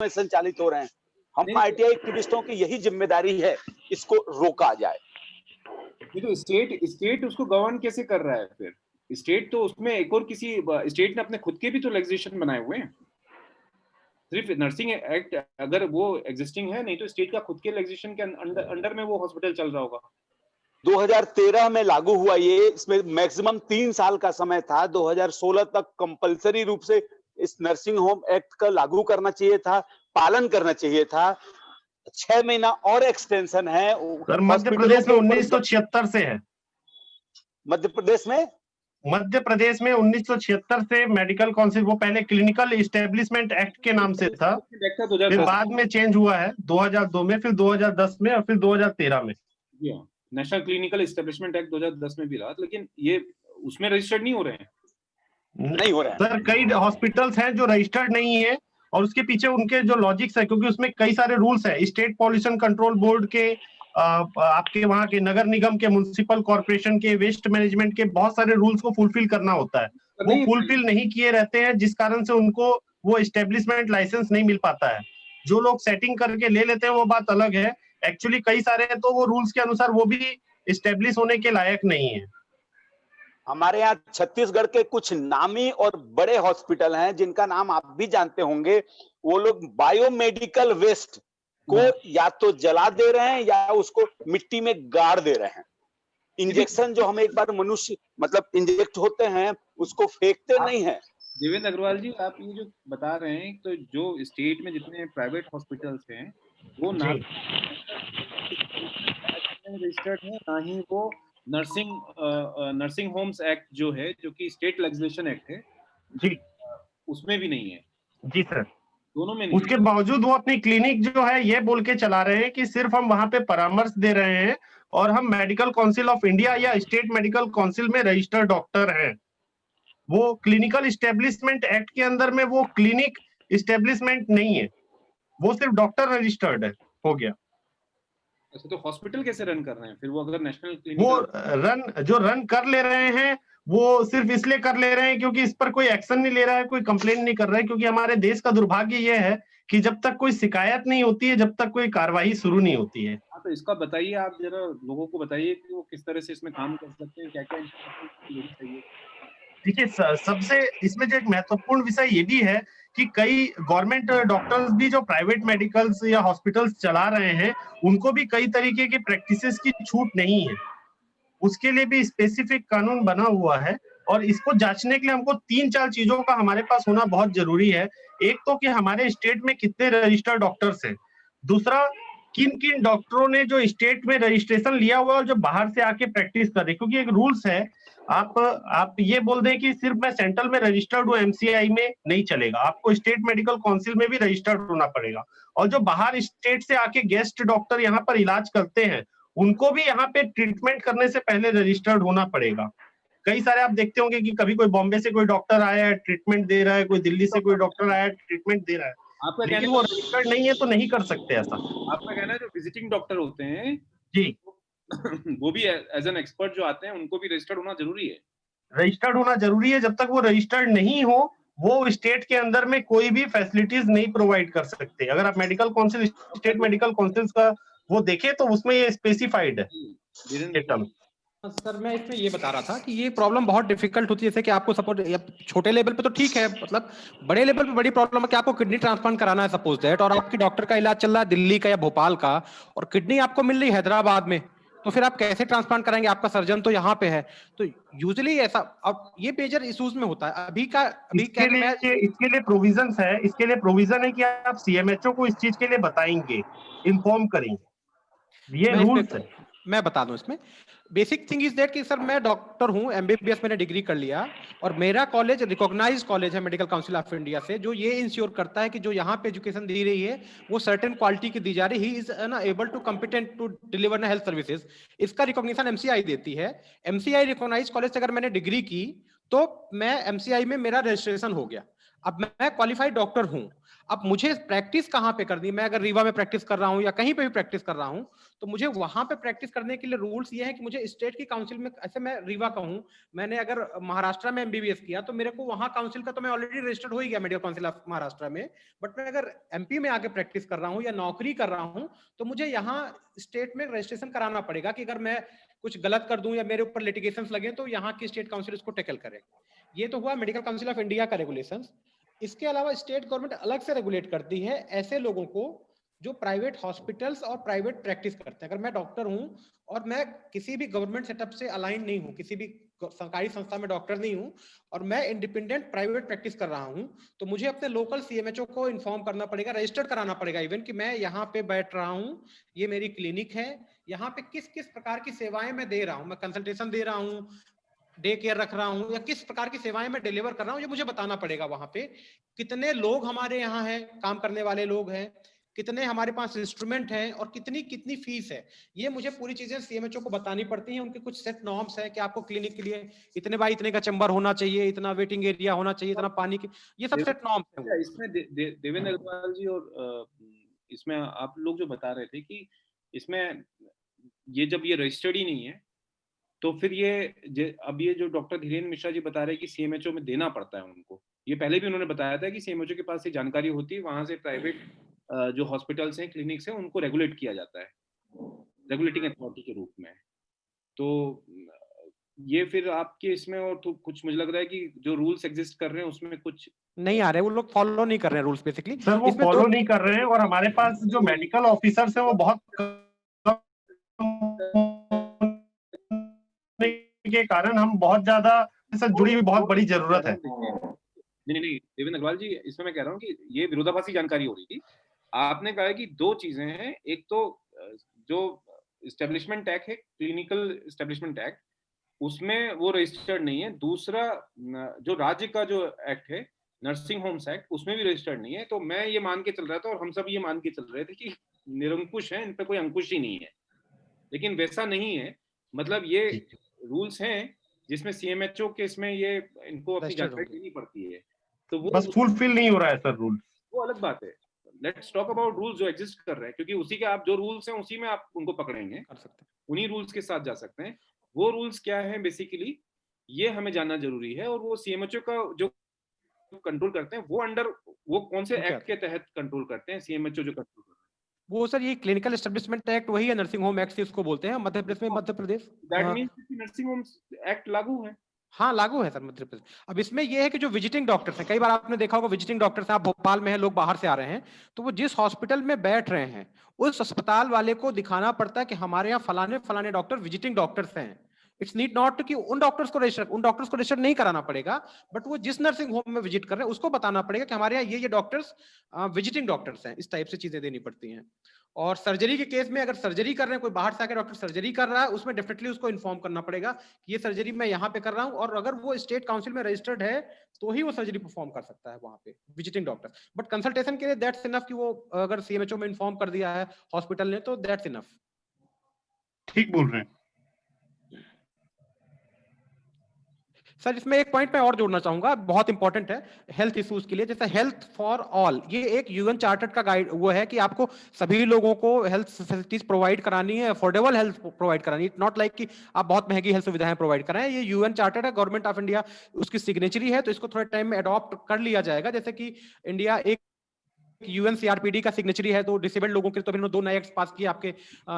में संचालित हो रहे हैं। हम आईटीआई एक्टिविस्टों की यही जिम्मेदारी है, इसको रोका जाए। ये तो स्टेट उसको गवर्न कैसे कर रहा है फिर? स्टेट तो उसमें एक और किसी स्टेट ने अपने खुद के भी तो लेजिस्लेशन बनाए हुए हैं। सिर्फ नर्सिंग एक्ट अगर वो एग्जिस्टिंग है, नहीं तो स्टेट का खुद के लेजिस्लेशन के अंडर में वो हॉस्पिटल चल रहा होगा। 2013 में लागू हुआ ये, इसमें मैक्सिमम 3 साल का समय था। 2016 तक कंपलसरी रूप से इस नर्सिंग होम एक्ट का लागू करना चाहिए था, पालन करना चाहिए था। 6 महीना और एक्सटेंशन है। सर मध्य प्रदेश में 1976 से है। मध्य प्रदेश में 1976 से मेडिकल काउंसिल, वो पहले क्लिनिकल इस्टेब्लिशमेंट एक्ट के नाम से था, फिर बाद में चेंज हुआ है 2002 में, फिर 2010 में और फिर 2013 में। नेशनल क्लिनिकल इस्टेब्लिशमेंट एक्ट 2010 में भी रहा, लेकिन ये उसमें रजिस्टर्ड नहीं हो रहे हैं। नहीं हो रहे हैं सर, कई हॉस्पिटल्स हैं जो रजिस्टर्ड नहीं है, और उसके पीछे उनके जो लॉजिक्स है, क्योंकि उसमें कई सारे रूल्स है। स्टेट पॉल्यूशन कंट्रोल बोर्ड के, आपके वहां के नगर निगम के, म्युनिसिपल कॉर्पोरेशन के, वेस्ट मैनेजमेंट के बहुत सारे रूल्स को फुलफिल करना होता है। वो फुलफिल नहीं किए रहते हैं, जिस कारण से उनको वो एस्टेब्लिशमेंट लाइसेंस नहीं मिल पाता है। जो लोग सेटिंग करके ले लेते हैं वो बात अलग है, एक्चुअली कई सारे तो वो रूल्स के अनुसार वो भी एस्टेब्लिश होने के लायक नहीं है। हमारे यहाँ छत्तीसगढ़ के कुछ नामी और बड़े हॉस्पिटल हैं, जिनका नाम आप भी जानते होंगे। वो लोग बायोमेडिकल वेस्ट को या तो जला दे रहे हैं या उसको मिट्टी में गाड़ दे रहे हैं। इंजेक्शन जो हम एक बार मनुष्य मतलब इंजेक्ट होते हैं, उसको फेंकते नहीं है। देवेंद्र अग्रवाल जी, आप ये जो बता रहे हैं, तो जो स्टेट में जितने प्राइवेट हॉस्पिटल्स हैं वो ना रजिस्टर्ड है, ना ही वो नर्सिंग होम्स एक्ट जो है, जो कि स्टेट लेजिस्लेशन एक्ट है जी, उसमें भी नहीं है। जी सर, दोनों में नहीं। उसके बावजूद वो अपनी क्लिनिक जो है ये बोल के चला रहे हैं कि सिर्फ हम वहां पे परामर्श दे रहे हैं और हम मेडिकल काउंसिल ऑफ इंडिया या स्टेट मेडिकल काउंसिल में रजिस्टर्ड डॉक्टर हैं। वो क्लिनिकल इस्टेब्लिशमेंट एक्ट के अंदर में वो क्लिनिक इस्टेब्लिशमेंट नहीं है, वो सिर्फ डॉक्टर रजिस्टर्ड है, हो गया। अच्छा, तो हॉस्पिटल कैसे रन कर रहे हैं फिर वो? अगर नेशनल वो जो रन कर ले रहे हैं वो सिर्फ इसलिए कर ले रहे हैं क्योंकि इस पर कोई एक्शन नहीं ले रहा है, कोई कंप्लेन नहीं कर रहा है। क्योंकि हमारे देश का दुर्भाग्य ये है कि जब तक कोई शिकायत नहीं होती है, जब तक कोई कार्रवाई शुरू नहीं होती है। हाँ, तो इसका बताइए, आप जरा लोगों को बताइए कि वो किस तरह से इसमें काम कर सकते हैं, क्या क्या चाहिए। देखिए, सबसे इसमें जो एक महत्वपूर्ण विषय ये भी है कि कई गवर्नमेंट डॉक्टर्स भी जो प्राइवेट मेडिकल्स या हॉस्पिटल्स चला रहे हैं, उनको भी कई तरीके की प्रैक्टिसेस की छूट नहीं है। उसके लिए भी स्पेसिफिक कानून बना हुआ है, और इसको जांचने के लिए हमको 3-4 चीजों का हमारे पास होना बहुत जरूरी है। एक तो कि हमारे स्टेट में कितने रजिस्टर्ड डॉक्टर्स हैं, दूसरा किन किन डॉक्टरों ने जो स्टेट में रजिस्ट्रेशन लिया हुआ है और जो बाहर से आके प्रैक्टिस कर रहे हैं। क्योंकि एक रूल्स है, आप ये बोल दें कि सिर्फ मैं सेंट्रल में रजिस्टर्ड हूँ, एमसीआई में नहीं चलेगा, आपको स्टेट मेडिकल काउंसिल में भी रजिस्टर्ड होना पड़ेगा। और जो बाहर स्टेट से आके गेस्ट डॉक्टर यहाँ पर इलाज करते हैं, उनको भी यहाँ पे ट्रीटमेंट करने से पहले रजिस्टर्ड होना पड़ेगा। कई सारे आप देखते होंगे कि कभी कोई बॉम्बे से कोई डॉक्टर आया है, ट्रीटमेंट दे रहा है, कोई दिल्ली से कोई डॉक्टर आया है, ट्रीटमेंट दे रहा है, लेकिन वो रजिस्टर्ड नहीं है तो नहीं कर सकते ऐसा। आपका कहना है जो विजिटिंग डॉक्टर होते हैं जी, वो भी एज एन एक्सपर्ट जो आते हैं, उनको भी रजिस्टर्ड होना जरूरी है। रजिस्टर्ड होना जरूरी है। जब तक वो रजिस्टर्ड नहीं हो, वो स्टेट के अंदर में कोई भी फैसिलिटीज नहीं प्रोवाइड कर सकते। अगर आप medical council, state medical council का वो देखें तो उसमें ये स्पेसिफाइड है। सर, मैं इसमें ये बता रहा था कि ये प्रॉब्लम बहुत डिफिकल्ट होती है। जैसे कि आपको सपोज छोटे लेवल पे तो ठीक है, मतलब बड़े लेवल पे बड़ी प्रॉब्लम है कि आपको किडनी ट्रांसप्लांट कराना है सपोज दैट, और आपकी डॉक्टर का इलाज चल रहा है दिल्ली का या भोपाल का, और किडनी आपको मिल रही है हैदराबाद में, तो फिर आप कैसे ट्रांसप्लांट कराएंगे? आपका सर्जन तो यहाँ पे है। तो यूजुअली ऐसा, अब ये मेजर इश्यूज में होता है। इसके लिए प्रोविजन है, इसके लिए प्रोविजन है कि आप सीएमएचओ को इस चीज के लिए बताएंगे, इन्फॉर्म करेंगे, ये रूल्स है। मैं बता दूं इसमें बेसिक थिंग इज दैट कि सर मैं डॉक्टर हूं, एमबीबीएस मैंने डिग्री कर लिया, और मेरा कॉलेज रिकॉग्नाइज कॉलेज है मेडिकल काउंसिल ऑफ इंडिया से, जो ये इंश्योर करता है कि जो यहाँ पे एजुकेशन दी रही है वो सर्टेन क्वालिटी की दी जा रही है, he is able to competent to deliver health services. इसका रिकॉग्निशन एमसीआई देती है। एमसीआई रिकॉग्नाइज कॉलेज से अगर मैंने डिग्री की तो मैं एमसीआई में मेरा रजिस्ट्रेशन हो गया, अब मैं क्वालिफाइड डॉक्टर हूं। अब मुझे प्रैक्टिस कहाँ पे करनी है? मैं अगर रीवा में प्रैक्टिस कर रहा हूँ या कहीं पे भी प्रैक्टिस कर रहा हूँ, तो मुझे वहां पे प्रैक्टिस करने के लिए रूल्स ये है कि मुझे स्टेट की काउंसिल में, ऐसे मैं रीवा का हूँ, मैंने अगर महाराष्ट्र में एमबीबीएस किया तो मेरे को वहां काउंसिल का तो मैं ऑलरेडी रजिस्टर्ड हो ही गया मेडिकल काउंसिल ऑफ महाराष्ट्र में। बट मैं अगर एमपी में आके प्रैक्टिस कर रहा हूँ या नौकरी कर रहा हूँ, तो मुझे यहाँ स्टेट में रजिस्ट्रेशन कराना पड़ेगा कि अगर मैं कुछ गलत कर दूं या मेरे ऊपर लिटिगेशंस लगे तो यहाँ की स्टेट काउंसिल इसको टैकल करे। ये तो हुआ मेडिकल काउंसिल ऑफ इंडिया का रेगुलेशंस। इसके अलावा स्टेट गवर्नमेंट अलग से रेगुलेट करती है ऐसे लोगों को जो प्राइवेट हॉस्पिटल्स और प्राइवेट प्रैक्टिस करते हैं। अगर मैं डॉक्टर हूं और मैं किसी भी गवर्नमेंट सेटअप से अलाइन नहीं हूं, किसी भी सरकारी संस्था में डॉक्टर नहीं हूं और मैं इंडिपेंडेंट प्राइवेट प्रैक्टिस कर रहा हूं, तो मुझे अपने लोकल सीएमएचओ को इन्फॉर्म करना पड़ेगा, रजिस्टर्ड कराना पड़ेगा इवन, कि मैं यहाँ पे बैठ रहा हूँ, ये मेरी क्लिनिक है, यहाँ पे किस किस प्रकार की सेवाएं मैं दे रहा हूँ, मैं कंसल्टेशन दे रहा हूँ, डे केयर रख रहा हूँ, या किस प्रकार की सेवाएं मैं डिलीवर कर रहा हूँ, ये मुझे बताना पड़ेगा। वहां पे कितने लोग हमारे यहाँ हैं, काम करने वाले लोग हैं, कितने हमारे पास इंस्ट्रूमेंट हैं और कितनी कितनी फीस है, ये मुझे पूरी चीजें सीएमएचओ को बतानी पड़ती हैं। उनके कुछ सेट नॉर्म्स है कि आपको क्लिनिक के लिए इतने बाय इतने का चैम्बर होना चाहिए, इतना वेटिंग एरिया होना चाहिए, इतना पानी की, ये सब सेट नॉर्म्स है। इसमें देवेंद्र अग्रवाल जी, और इसमें आप लोग जो बता रहे थे कि इसमें ये जब ये रजिस्टर्ड ही नहीं है, तो फिर ये अब ये जो डॉक्टर धीरेन्द्र मिश्रा जी बता रहे हैं कि सीएमएचओ में देना पड़ता है उनको, ये पहले भी उन्होंने बताया था कि सीएमएचओ के पास ये जानकारी होती है, वहां से प्राइवेट जो हॉस्पिटल्स हैं, क्लिनिक्स हैं, उनको रेगुलेट किया जाता है रेगुलेटिंग अथॉरिटी के रूप में। तो ये फिर आपके इसमें और तो कुछ मुझे लग रहा है कि जो रूल्स एग्जिस्ट कर रहे हैं उसमें कुछ नहीं आ रहे, वो लोग फॉलो नहीं कर रहे हैं रूल्स बेसिकली। सर वो फॉलो नहीं कर रहे हैं, और हमारे पास जो मेडिकल ऑफिसर्स हैं वो बहुत के कारण हम बहुत ज्यादा से जुड़ी हुई बहुत बड़ी जरूरत है। नहीं देवेंद्र अग्रवाल जी, इसमें मैं कह रहा हूँ कि ये विरोधाभासी जानकारी हो रही थी। आपने कहा कि दो चीजें हैं, एक तो जो एस्टेब्लिशमेंट एक्ट है, क्लिनिकल एस्टेब्लिशमेंट एक्ट, उसमें वो रजिस्टर्ड नहीं है। दूसरा जो राज्य का जो एक्ट है, नर्सिंग होम्स एक्ट, उसमें भी रजिस्टर्ड नहीं है। तो मैं ये मान के चल रहा था और हम सब ये मान के चल रहे थे कि निरंकुश है, इन पे कोई अंकुश ही नहीं है, लेकिन वैसा नहीं है। मतलब ये रूल्स हैं जिसमें सीएमएचओ के इसमें ये इनको अपनी जानकारी देनी पड़ती है, तो वो बस फुलफिल नहीं हो रहा है सर रूल, वो अलग बात है। लेट्स टॉक अबाउट रूल्स जो एग्जिस्ट कर रहे हैं, क्योंकि उसी के आप जो रूल्स हैं उसी में आप उनको पकड़ेंगे, कर सकते हैं, उन्हीं रूल्स के साथ जा सकते हैं। वो रूल्स क्या है बेसिकली, ये हमें जानना जरूरी है। और वो सीएमएचओ का जो कंट्रोल करते हैं, वो अंडर वो कौन से एक्ट के तहत कंट्रोल करते हैं, सीएमएचओ जो कंट्रोल करते हैं? वो सर ये क्लिनिकल एस्टेब्लिशमेंट एक्ट वही है, नर्सिंग होम एक्ट इसको बोलते हैं मध्य प्रदेश में। मध्य प्रदेश दैट मींस कि नर्सिंग होम एक्ट लागू है। हाँ लागू है सर मध्य प्रदेश। अब इसमें यह है कि जो विजिटिंग डॉक्टर्स हैं, कई बार आपने देखा होगा विजिटिंग डॉक्टर्स हैं, आप भोपाल में हैं, लोग बाहर से आ रहे हैं, तो वो जिस हॉस्पिटल में बैठ रहे हैं उस अस्पताल वाले को दिखाना पड़ता है कि हमारे यहाँ फलाने फलाने डॉक्टर विजिटिंग डॉक्टर्स हैं। इट्स नीड नॉट कि उन डॉक्टर्स को रजिस्टर नहीं कराना पड़ेगा, बट वो जिस नर्सिंग होम में विजिट कर रहे हैं उसको बताना पड़ेगा कि हमारे यहाँ ये डॉक्टर्स विजिटिंग डॉक्टर्स हैं। इस टाइप से चीजें देनी पड़ती हैं। और सर्जरी के केस में अगर सर्जरी कर रहे हैं, कोई बाहर से आकर डॉक्टर सर्जरी कर रहा है, उसमें डेफिनेटली उसको इन्फॉर्म करना पड़ेगा कि ये सर्जरी मैं यहाँ पे कर रहा हूँ, और अगर वो स्टेट काउंसिल में रजिस्टर्ड है तो ही वो सर्जरी परफॉर्म कर सकता है वहां पे विजिटिंग डॉक्टर। बट कंसल्टेशन के लिए दैट्स इनफ कि वो अगर सीएमएचओ में इन्फॉर्म कर दिया है हॉस्पिटल ने तो दैट्स इनफ। ठीक बोल रहे हैं सर। इसमें एक पॉइंट मैं और जोड़ना चाहूंगा, बहुत इंपॉर्टेंट है हेल्थ इश्यूज के लिए, जैसे हेल्थ फॉर ऑल, ये एक यूएन चार्टर्ड का गाइड वो है कि आपको सभी लोगों को हेल्थ फैसिलिटीज प्रोवाइड करानी है, अफोर्डेबल हेल्थ प्रोवाइड करानी है। इट नॉट लाइक कि आप बहुत महंगी हेल्थ सुविधाएं प्रोवाइड कराएं। ये यूएन चार्टर्ड है, गवर्नमेंट ऑफ इंडिया उसकी सिग्नेचरी है, तो इसको थोड़े टाइम में अडॉप्ट कर लिया जाएगा। जैसे कि इंडिया एक यूएनसीआरपीडी का सिग्नेचरी है, तो डिसेबल्ड लोगों के लिए तो इन्होंने 2 नए एक्ट पास किए, आपके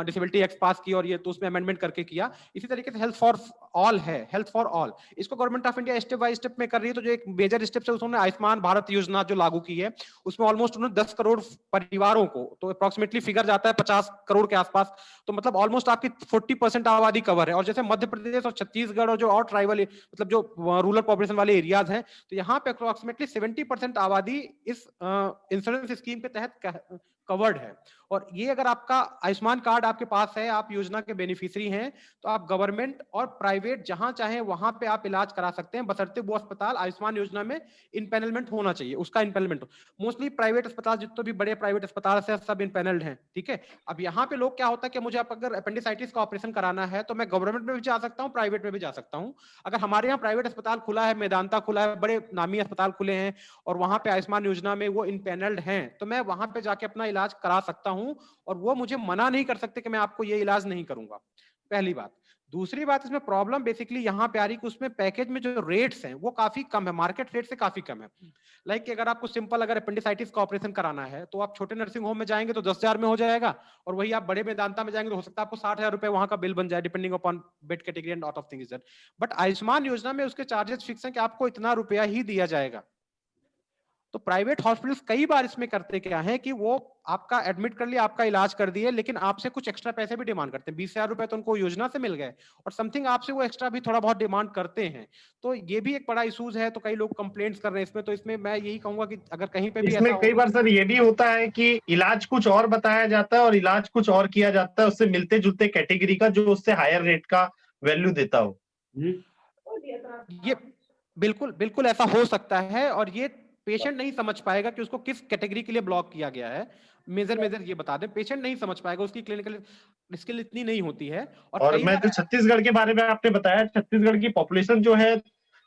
डिसेबिलिटी एक्ट पास किए, और ये तो उसमें अमेंडमेंट करके किया। इसी तरीके से हेल्थ फॉर ऑल है, हेल्थ फॉर ऑल, इसको government of India step by step में कर रही है। तो जो एक मेजर स्टेप है उसने आयुष्मान भारत योजना जो लागू की है, उसमें ऑलमोस्ट उन्होंने 10 करोड़ परिवारों को, तो अप्रोक्सीमेटली फिगर जाता है 50 करोड़ के आसपास, तो मतलब ऑलमोस्ट आपकी 40% आबादी कवर है। और जैसे मध्य प्रदेश और छत्तीसगढ़ और जो और ट्राइबल मतलब जो रूरल पॉपुलेशन वाले एरियाज हैं, तो यहाँ पे अप्रोक्सीमेटली 70% आबादी इस इंश्योरेंस स्कीम के तहत कवर्ड है। और ये अगर आपका आयुष्मान कार्ड आपके पास है, आप योजना के बेनिफिशियरी हैं, तो आप गवर्नमेंट और प्राइवेट जहां चाहें वहां पे आप इलाज करा सकते हैं, बशर्ते वो अस्पताल आयुष्मान योजना में इनपैनलमेंट होना चाहिए, उसका इनपैनलमेंट हो। मोस्टली प्राइवेट अस्पताल, जितने भी बड़े प्राइवेट अस्पताल है, सब इनपैनल्ड हैं, ठीक है। अब यहाँ पे लोग क्या होता है कि मुझे अगर अपेंडिसाइटिस का ऑपरेशन कराना है तो मैं गवर्नमेंट में भी जा सकता हूँ, प्राइवेट में भी जा सकता हूँ। अगर हमारे यहाँ प्राइवेट अस्पताल खुला है, मेदांता खुला है, बड़े नामी अस्पताल खुले हैं और वहां पे आयुष्मान योजना में वो इनपैनल्ड हैं, तो मैं वहां पे जाके अपना इलाज करा सकता हूं और वो मुझे मना नहीं कर सकते कि मैं आपको ये इलाज नहीं करूंगा। पहली बात। दूसरी बात, इसमें प्रॉब्लम बेसिकली यहाँ पे आ रही कि उसमें पैकेज में जो रेट्स हैं वो काफी कम है, मार्केट रेट से काफी कम है। लाइक कि अगर आपको सिंपल अगर अपेंडिसाइटिस का ऑपरेशन कराना है तो आप छोटे नर्सिंग होम में जाएंगे तो 10,000 में हो जाएगा, और वही आप बड़े मेदांता में जाएंगे तो हो सकता है आपको 60,000 रुपए वहां का बिल बन जाए, depending upon bed category and out of things that. But Ayushman योजना में उसके चार्जेस फिक्स हैं कि आपको इतना रुपया ही दिया जाएगा। तो प्राइवेट हॉस्पिटल्स कई बार इसमें करते क्या है कि वो आपका एडमिट कर लिया, आपका इलाज कर दिए, लेकिन आपसे कुछ एक्स्ट्रा पैसे भी डिमांड करते हैं। 20,000 रुपए तो उनको योजना से मिल गए और समथिंग आपसे वो एक्स्ट्रा भी थोड़ा बहुत डिमांड करते हैं। तो ये भी एक बड़ा इशूज है, तो कई लोग कंप्लेंट्स कर रहे हैं इसमें। तो इसमें मैं यही कहूंगा कि अगर कहीं पे भी ऐसा इसमें कई बार सर ये भी होता है कि इलाज कुछ और बताया जाता है और इलाज कुछ और किया जाता है उससे मिलते जुलते कैटेगरी का, जो उससे हायर रेट का वैल्यू देता हो। ये बिल्कुल बिल्कुल ऐसा हो सकता है, और ये पेशेंट नहीं समझ पाएगा कि उसको किस कैटेगरी के लिए ब्लॉक किया गया है। मेजर ये बता दें, पेशेंट नहीं समझ पाएगा, उसकी क्लिनिकल स्किल इतनी नहीं होती है। और कई मैं बार जो छत्तीसगढ़ के बारे में आपने बताया, छत्तीसगढ़ की पॉपुलेशन जो है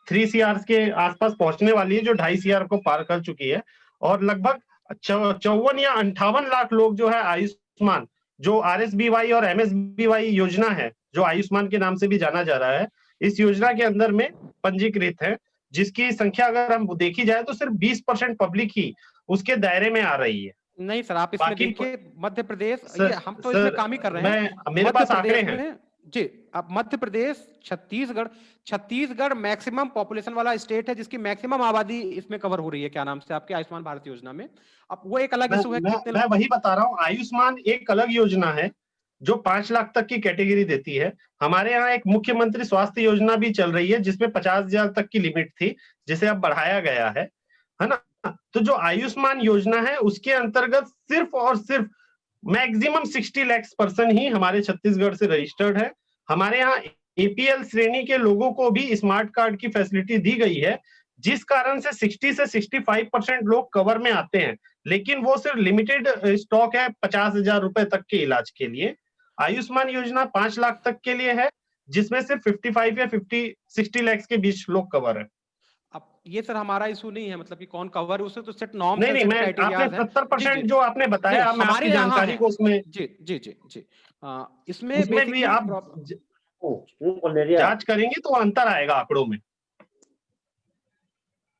3 CR के आसपास पहुंचने वाली है, जो 2.5 CR को पार कर चुकी है, और लगभग 54 या 58 लाख लोग जो है आयुष्मान, जो RSBY और MSBY योजना है, जो आयुष्मान के नाम से भी जाना जा रहा है, इस योजना के अंदर में पंजीकृत है, जिसकी संख्या अगर हम देखी जाए तो सिर्फ 20% पब्लिक ही उसके दायरे में आ रही है। नहीं सर, आप इसमें देखिए मध्य प्रदेश, ये हम तो सर इसमें काम ही कर रहे हैं। मेरे मध्य पास आंकड़े प्रदेश हैं में जी, अब मध्य प्रदेश, छत्तीसगढ़ मैक्सिमम पॉपुलेशन वाला स्टेट है, जिसकी मैक्सिमम आबादी इसमें कवर हो रही है, क्या नाम से, आपके आयुष्मान भारत योजना में। अब वो एक अलग इशू है कि कितने मैं वही बता रहा हूँ, आयुष्मान एक अलग योजना है जो 5 लाख तक की कैटेगरी देती है। हमारे यहाँ एक मुख्यमंत्री स्वास्थ्य योजना भी चल रही है जिसमें 50,000 तक की लिमिट थी, जिसे अब बढ़ाया गया है ना। तो जो आयुष्मान योजना है उसके अंतर्गत सिर्फ और सिर्फ मैक्सिमम 60 लाख पर्सन ही हमारे छत्तीसगढ़ से रजिस्टर्ड है। हमारे यहाँ APL श्रेणी के लोगों को भी स्मार्ट कार्ड की फैसिलिटी दी गई है, जिस कारण से 60 से 65% लोग कवर में आते हैं, लेकिन वो सिर्फ लिमिटेड स्टॉक है 50,000 रुपए तक के इलाज के लिए। आयुष्मान योजना 5 लाख तक के लिए है, जिसमें सिर्फ 55 या 60 लाख के बीच लोग कवर है। अब ये सर हमारा इशू नहीं है, मतलब कि कौन कवर, उसे तो सेट नॉर्म्स नहीं, सेट मैं क्राइटेरियाज आपने हैं। 70% जो आपने बताया, मैं हमारे आपकी यहाँ जानकारी है को उसमें जी जी जी जी। इसमें उसमें भी बेसिकली आप जांच करेंगे तो अंतर आएगा आंकड़ों में।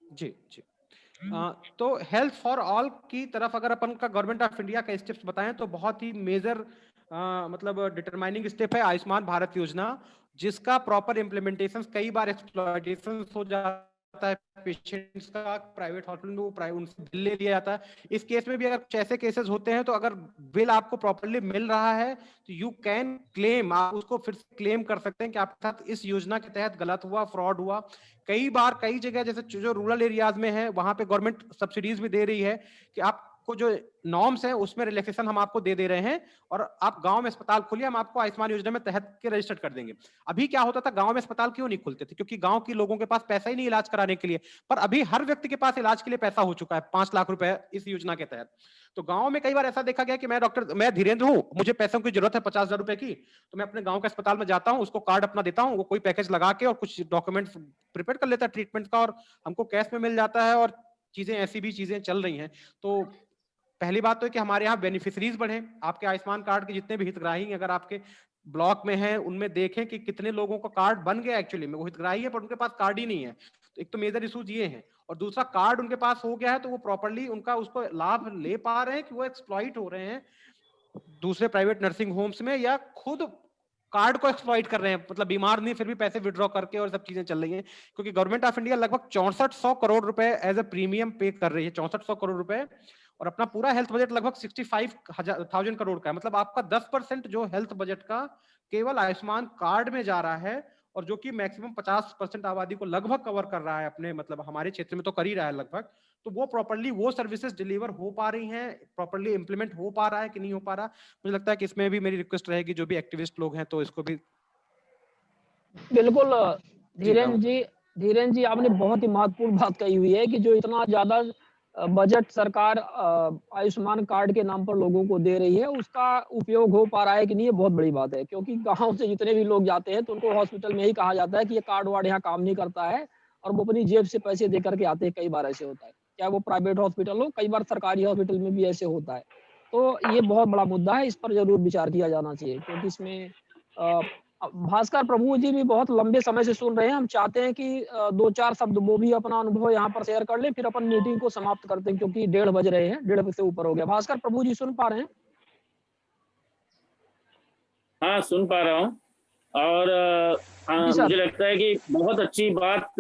जी जी। तो हेल्थ फॉर ऑल की तरफ अगर अपन का गवर्नमेंट ऑफ इंडिया का स्टेप्स बताएं तो बहुत ही मेजर मतलब डिटरमाइनिंग स्टेप है आयुष्मान भारत योजना, जिसका प्रॉपर इम्प्लीमेंटेशन कई बार एक्सप्लॉयटेशन हो जाता है पेशेंट्स का, प्राइवेट हॉस्पिटल में वो उनसे बिल ले लिया जाता है। इस केस में भी अगर कुछ ऐसे केसेस होते हैं तो अगर बिल आपको प्रॉपरली मिल रहा है तो यू कैन क्लेम, आप उसको फिर से क्लेम कर सकते हैं कि आपके साथ इस योजना के तहत गलत हुआ, फ्रॉड हुआ। कई बार कई जगह जैसे जो रूरल एरियाज में है वहां पे गवर्नमेंट सब्सिडीज भी दे रही है कि आपको जो नॉर्म्स है उसमें रिलैक्सेशन हम आपको दे रहे हैं, और आप गांव में अस्पताल खोलिए, हम आपको आयुष्मान योजना में तहत के रजिस्टर्ड कर देंगे। अभी क्या होता था, गांव में अस्पताल क्यों नहीं खुलते थे? क्योंकि गांव के लोगों के पास पैसा ही नहीं इलाज कराने के लिए। पर अभी हर व्यक्ति के पास इलाज के लिए पैसा हो चुका है, 5 लाख रुपए इस योजना के तहत। तो गांव में कई बार ऐसा देखा गया कि मैं धीरेन्द्र हूं, मुझे पैसों की जरूरत है 50,000 रुपए की, तो मैं अपने गांव के अस्पताल में जाता हूं, उसको कार्ड अपना देता हूं, वो कोई पैकेज लगा के और कुछ डॉक्यूमेंट्स प्रिपेयर कर लेता है ट्रीटमेंट का, और हमको कैश में मिल जाता है, और चीजें ऐसी भी चीजें चल रही हैं। तो पहली बात तो है कि हमारे यहाँ बेनिफिशरीज बढ़े, आपके आयुष्मान कार्ड के जितने भी हितग्राही हैं, अगर आपके ब्लॉक में हैं उनमें देखें कि कितने लोगों का कार्ड बन गया एक्चुअली में, वो हितग्राही है पर उनके पास कार्ड ही नहीं है। तो एक तो मेजर इशूज ये हैं, और दूसरा कार्ड उनके पास हो गया है तो वो प्रॉपरली उनका उसको लाभ ले पा रहे हैं कि वो एक्सप्लॉइट हो रहे हैं दूसरे प्राइवेट नर्सिंग होम्स में, या खुद कार्ड को एक्सप्लॉइट कर रहे हैं, मतलब बीमार नहीं फिर भी पैसे विड्रॉ करके, और सब चीजें चल रही हैं। क्योंकि गवर्नमेंट ऑफ इंडिया लगभग 6400 करोड़ रुपए एज ए प्रीमियम पे कर रही है, 6400 करोड़ रुपए, और अपना पूरा हेल्थ बजट लगभग 65,000 करोड़ का है। मतलब आपका 10% जो हेल्थ बजट का केवल आयुष्मान कार्ड में जा रहा है, और जो कि मैक्सिमम 50% आबादी को लगभग कवर कर रहा है अपने, मतलब हमारे क्षेत्र में तो कर ही रहा है लगभग। तो वो प्रॉपरली वो सर्विसेज डिलीवर हो पा रही हैं, प्रॉपरली इम्प्लीमेंट हो पा रहा है कि नहीं हो पा रहा। मुझे लगता है कि इसमें भी मेरी रिक्वेस्ट रहेगी, जो भी एक्टिविस्ट लोग हैं तो इसको भी। बिल्कुल जी, धीरेन जी आपने बहुत ही महत्वपूर्ण बात कही हुई है कि जो इतना ज़्यादा बजट सरकार आयुष्मान कार्ड के नाम पर लोगों को दे रही है, उसका उपयोग हो पा रहा है कि नहीं, ये बहुत बड़ी बात है। क्योंकि गाँव से जितने भी लोग जाते हैं तो उनको हॉस्पिटल में ही कहा जाता है कि ये कार्ड वार्ड यहाँ काम नहीं करता है और वो अपनी जेब से पैसे दे करके आते हैं, कई बार ऐसे होता है। चाहे वो प्राइवेट हॉस्पिटल हो, कई बार सरकारी हॉस्पिटल में भी ऐसे होता है। तो ये बहुत बड़ा मुद्दा है, इस पर ज़रूर विचार किया जाना चाहिए क्योंकि इसमें भास्कर प्रभु जी भी बहुत लंबे समय से सुन रहे हैं। हम चाहते हैं कि 2-4 शब्द वो भी अपना अनुभव यहाँ पर शेयर कर लें, फिर अपन मीटिंग को समाप्त करते हैं क्योंकि 1:30 बज रहे हैं, 1:30 से ऊपर हो गया। भास्कर प्रभु जी सुन पा रहे हैं? हाँ, सुन पा रहा हूँ। और जी सर। मुझे लगता है कि बहुत अच्छी बात